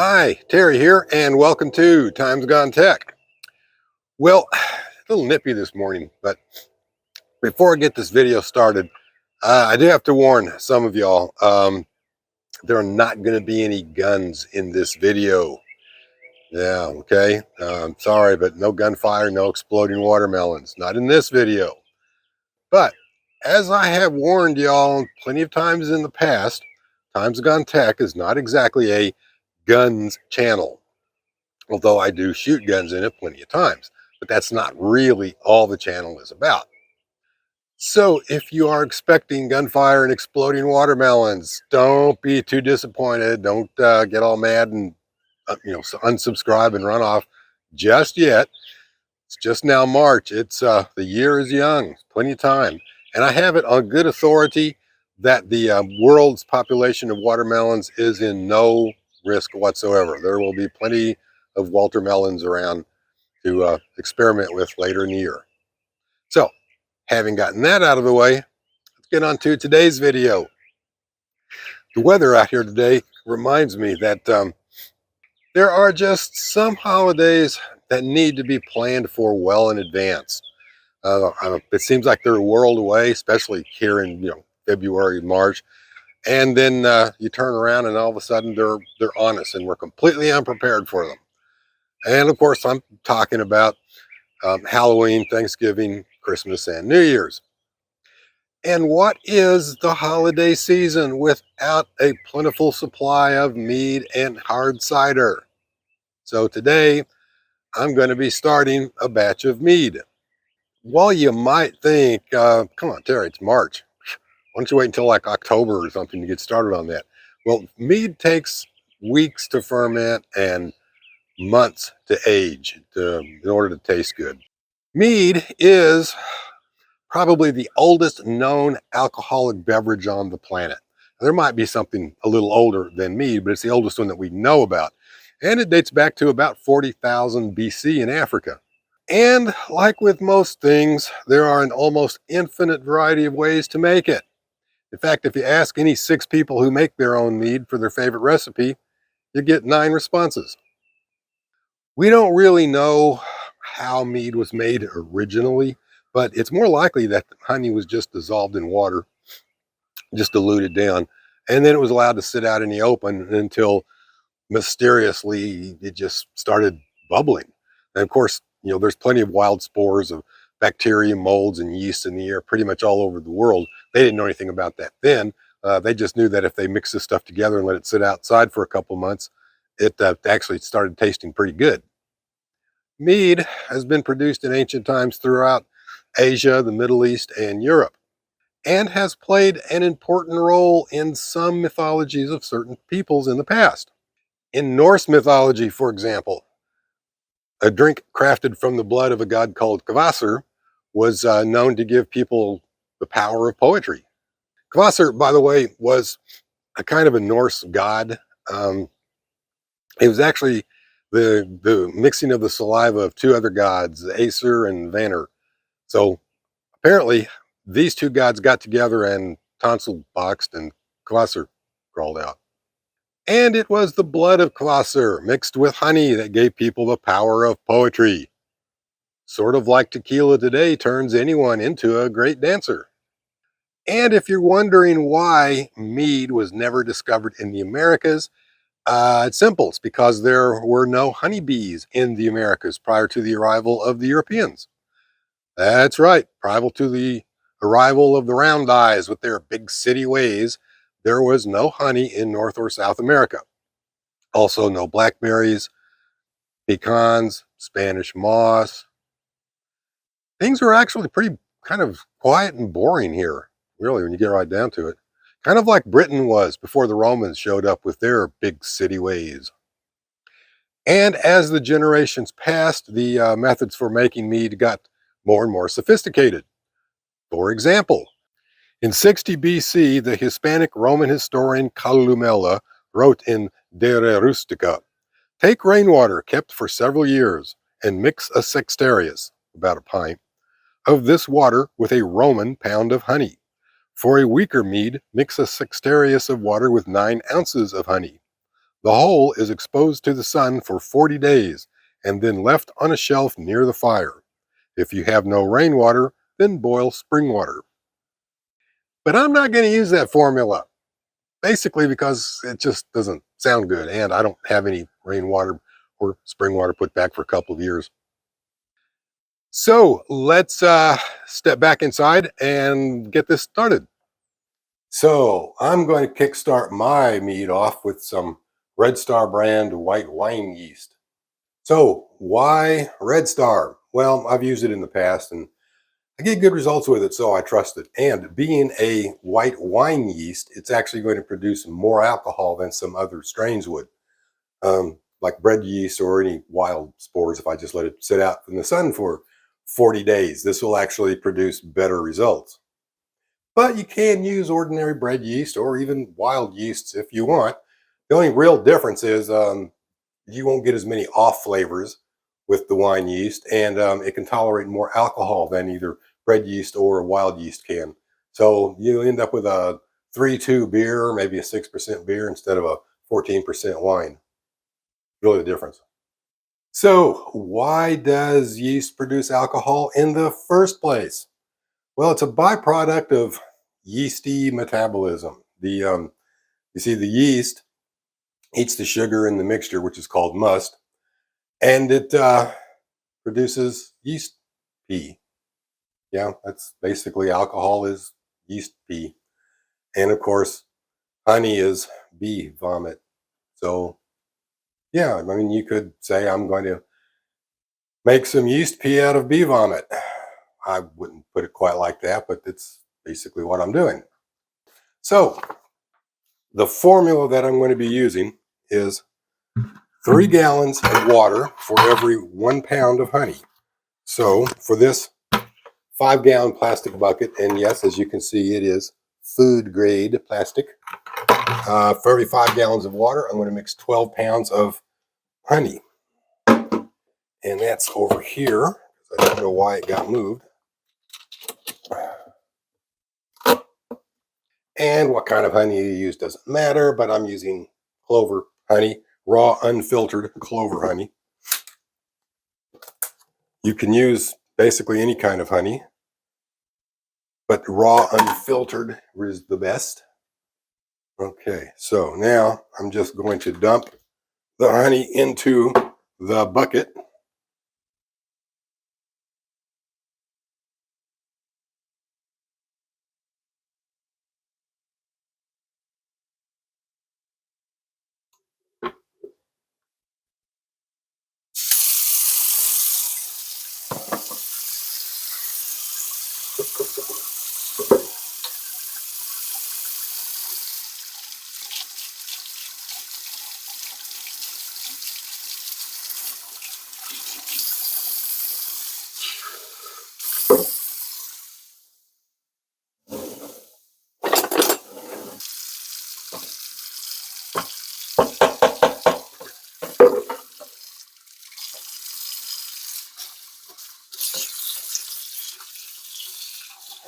Hi, Terry here, and welcome to Times Gone Tech. Well, a little nippy this morning, but before I get this video started, I do have to warn some of y'all, there are not going to be any guns in this video. Yeah, okay. Sorry, but no gunfire, no exploding watermelons. Not in this video. But as I have warned y'all plenty of times in the past, Times Gone Tech is not exactly a guns channel. Although I do shoot guns in it plenty of times, but that's not really all the channel is about. So if you are expecting gunfire and exploding watermelons, don't be too disappointed. Don't get all mad and unsubscribe and run off just yet. It's just now March. It's the year is young, plenty of time, and I have it on good authority that the world's population of watermelons is in no risk whatsoever. There will be plenty of Walter melons around to experiment with later in the year. So, having gotten that out of the way, let's get on to today's video. The weather out here today reminds me that there are just some holidays that need to be planned for well in advance. It seems like they're a world away, especially here in February, March, and then you turn around and all of a sudden they're on us, and we're completely unprepared for them. And of course, I'm talking about Halloween, Thanksgiving, Christmas, and New Year's. And what is the holiday season without a plentiful supply of mead and hard cider? So today, I'm going to be starting a batch of mead. While you might think, come on, Terry, it's March. Why don't you wait until like October or something to get started on that? Well, mead takes weeks to ferment and months to age in order to taste good. Mead is probably the oldest known alcoholic beverage on the planet. There might be something a little older than mead, but it's the oldest one that we know about. And it dates back to about 40,000 BC in Africa. And like with most things, there are an almost infinite variety of ways to make it. In fact, if you ask any 6 people who make their own mead for their favorite recipe, you get 9 responses. We don't really know how mead was made originally, but it's more likely that the honey was just dissolved in water, just diluted down, and then it was allowed to sit out in the open until mysteriously it just started bubbling. And of course, there's plenty of wild spores of bacteria, molds, and yeast in the air pretty much all over the world. They didn't know anything about that then. They just knew that if they mixed this stuff together and let it sit outside for a couple months, it actually started tasting pretty good. Mead has been produced in ancient times throughout Asia, the Middle East, and Europe, and has played an important role in some mythologies of certain peoples in the past. In Norse mythology, for example, a drink crafted from the blood of a god called Kvasir was known to give people the power of poetry. Kvasir, by the way, was a kind of a Norse god. It was actually the mixing of the saliva of 2 other gods, Aesir and Vanir. So apparently, these 2 gods got together and tonsil boxed, and Kvasir crawled out. And it was the blood of Kvasir mixed with honey that gave people the power of poetry. Sort of like tequila today turns anyone into a great dancer. And if you're wondering why mead was never discovered in the Americas, it's simple. It's because there were no honeybees in the Americas prior to the arrival of the Europeans. That's right. Prior to the arrival of the round eyes with their big city ways, there was no honey in North or South America. Also, no blackberries, pecans, Spanish moss. Things are actually pretty kind of quiet and boring here, really, when you get right down to it. Kind of like Britain was before the Romans showed up with their big city ways. And as the generations passed, the methods for making mead got more and more sophisticated. For example, in 60 BC, the Hispanic Roman historian Columella wrote in De Re Rustica, "Take rainwater kept for several years and mix a sextarius, about a pint, of this water with a Roman pound of honey. For a weaker mead, mix a sextarius of water with 9 ounces of honey. The whole is exposed to the sun for 40 days and then left on a shelf near the fire. If you have no rainwater, then boil spring water. But I'm not going to use that formula, basically because it just doesn't sound good, and I don't have any rainwater or spring water put back for a couple of years. So let's step back inside and get this started. So I'm going to kickstart my mead off with some Red Star brand white wine yeast. So why Red Star? Well, I've used it in the past and I get good results with it, so I trust it. And being a white wine yeast, it's actually going to produce more alcohol than some other strains would, like bread yeast or any wild spores. If I just let it sit out in the sun for 40 days, this will actually produce better results. But you can use ordinary bread yeast or even wild yeasts if you want. The only real difference is you won't get as many off flavors with the wine yeast, and it can tolerate more alcohol than either bread yeast or wild yeast can. So you end up with a 3.2 beer, maybe a 6% beer instead of a 14% wine. Really the difference. So why does yeast produce alcohol in the first place? Well, it's a byproduct of yeasty metabolism. You see, the yeast eats the sugar in the mixture, which is called must, and it produces yeast pee. Yeah, that's basically alcohol is yeast pee. And of course, honey is bee vomit. So, yeah, I mean, you could say I'm going to make some yeast pee out of bee vomit. I wouldn't put it quite like that, but it's basically what I'm doing. So, the formula that I'm going to be using is 3 gallons of water for every 1 pound of honey. So, for this 5-gallon plastic bucket, and yes, as you can see, it is food grade plastic. For every 5 gallons of water, I'm going to mix 12 pounds of honey. And that's over here. I don't know why it got moved. And what kind of honey you use doesn't matter, but I'm using clover honey, raw, unfiltered clover honey. You can use basically any kind of honey, but raw, unfiltered is the best. Okay, so now I'm just going to dump the honey into the bucket.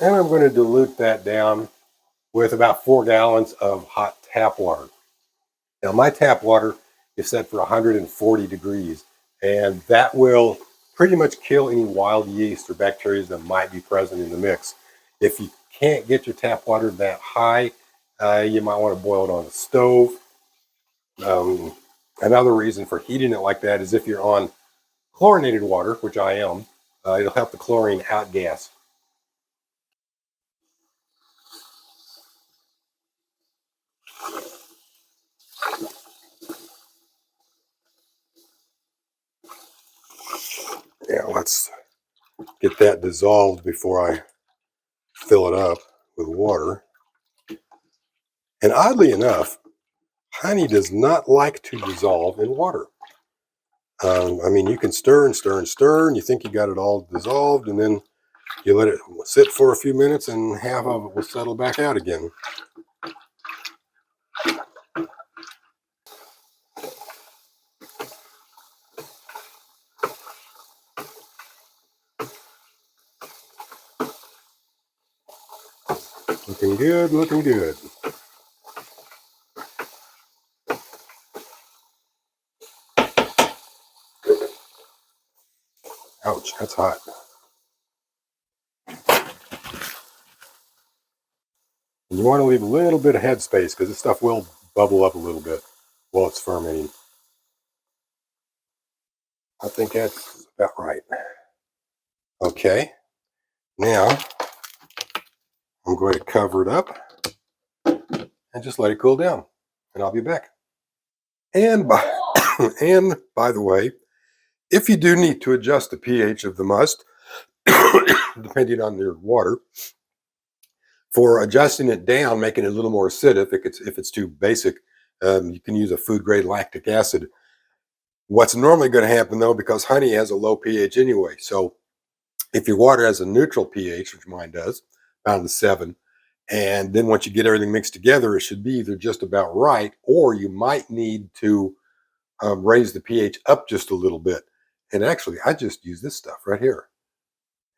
And I'm going to dilute that down with about 4 gallons of hot tap water. Now, my tap water is set for 140 degrees, and that will pretty much kill any wild yeast or bacteria that might be present in the mix. If you can't get your tap water that high, you might want to boil it on the stove. Another reason for heating it like that is if you're on chlorinated water, which I am, it'll help the chlorine outgas. Yeah, let's get that dissolved before I fill it up with water. And oddly enough, honey does not like to dissolve in water. I mean, you can stir and stir and stir, and you think you got it all dissolved, and then you let it sit for a few minutes, and half of it will settle back out again. Looking good, looking good. Ouch, that's hot. And you want to leave a little bit of headspace because this stuff will bubble up a little bit while it's fermenting. I think that's about right. Okay, now I'm going to cover it up and just let it cool down, and I'll be back. And by, and by the way, if you do need to adjust the pH of the must, depending on your water, for adjusting it down, making it a little more acidic, if it's too basic, you can use a food grade lactic acid. What's normally going to happen though, because honey has a low pH anyway, so if your water has a neutral pH, which mine does, around the 7, and then once you get everything mixed together, it should be either just about right, or you might need to raise the pH up just a little bit. And actually, I just use this stuff right here.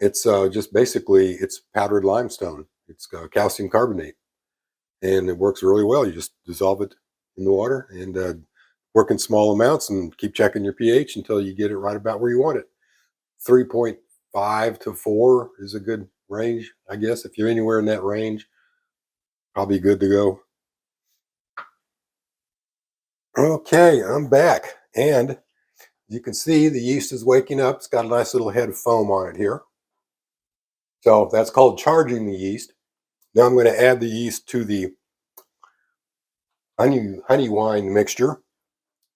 It's just basically, it's powdered limestone. It's calcium carbonate, and it works really well. You just dissolve it in the water and work in small amounts and keep checking your pH until you get it right about where you want it. 3.5 to 4 is a good range, I guess. If you're anywhere in that range, probably good to go. Okay, I'm back, and you can see the yeast is waking up. It's got a nice little head of foam on it here. So that's called charging the yeast. Now I'm going to add the yeast to the honey wine mixture.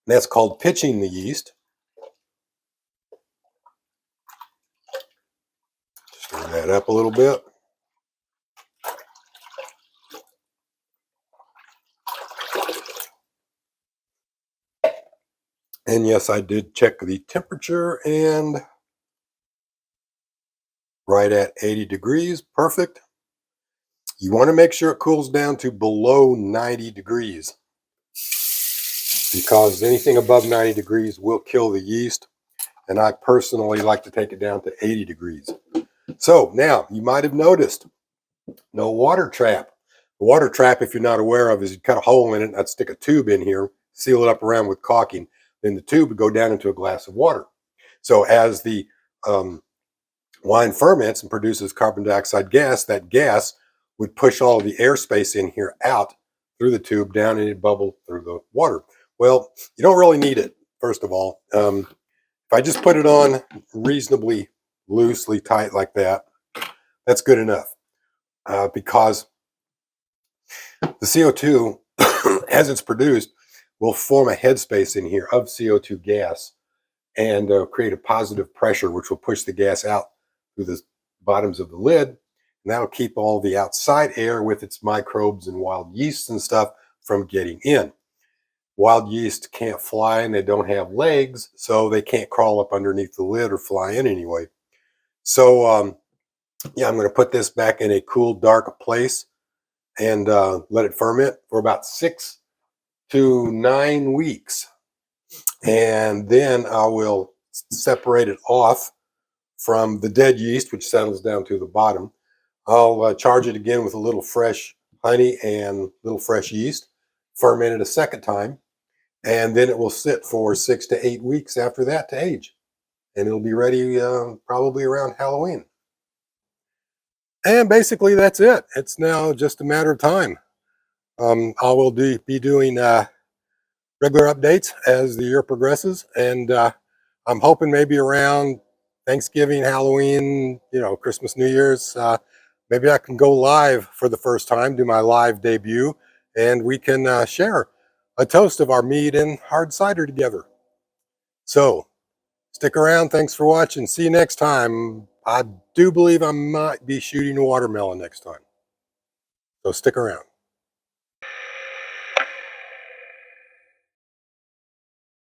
That's called pitching the yeast. Stir that up a little bit. And yes, I did check the temperature, and right at 80 degrees, perfect. You want to make sure it cools down to below 90 degrees because anything above 90 degrees will kill the yeast. And I personally like to take it down to 80 degrees. So now you might have noticed no water trap. The water trap, if you're not aware of, is you cut a hole in it. I'd stick a tube in here, seal it up around with caulking. Then the tube would go down into a glass of water. So as the wine ferments and produces carbon dioxide gas, that gas would push all of the airspace in here out through the tube down, and it'd bubble through the water. Well, you don't really need it, first of all. If I just put it on reasonably loosely tight like that, that's good enough because the CO2, as it's produced, will form a headspace in here of CO2 gas and create a positive pressure, which will push the gas out through the bottoms of the lid. And that'll keep all the outside air with its microbes and wild yeasts and stuff from getting in. Wild yeast can't fly and they don't have legs, so they can't crawl up underneath the lid or fly in anyway. So yeah, I'm going to put this back in a cool, dark place and let it ferment for about 6 to 9 weeks. And then I will separate it off from the dead yeast, which settles down to the bottom. I'll charge it again with a little fresh honey and a little fresh yeast, ferment it a second time, and then it will sit for 6 to 8 weeks after that to age. And it'll be ready probably around Halloween. And basically that's it. It's now just a matter of time. I will be doing regular updates as the year progresses, and I'm hoping maybe around Thanksgiving, Halloween, Christmas, New Year's, maybe I can go live for the first time, do my live debut, and we can share a toast of our mead and hard cider together. So stick around. Thanks for watching. See you next time. I do believe I might be shooting a watermelon next time. So stick around.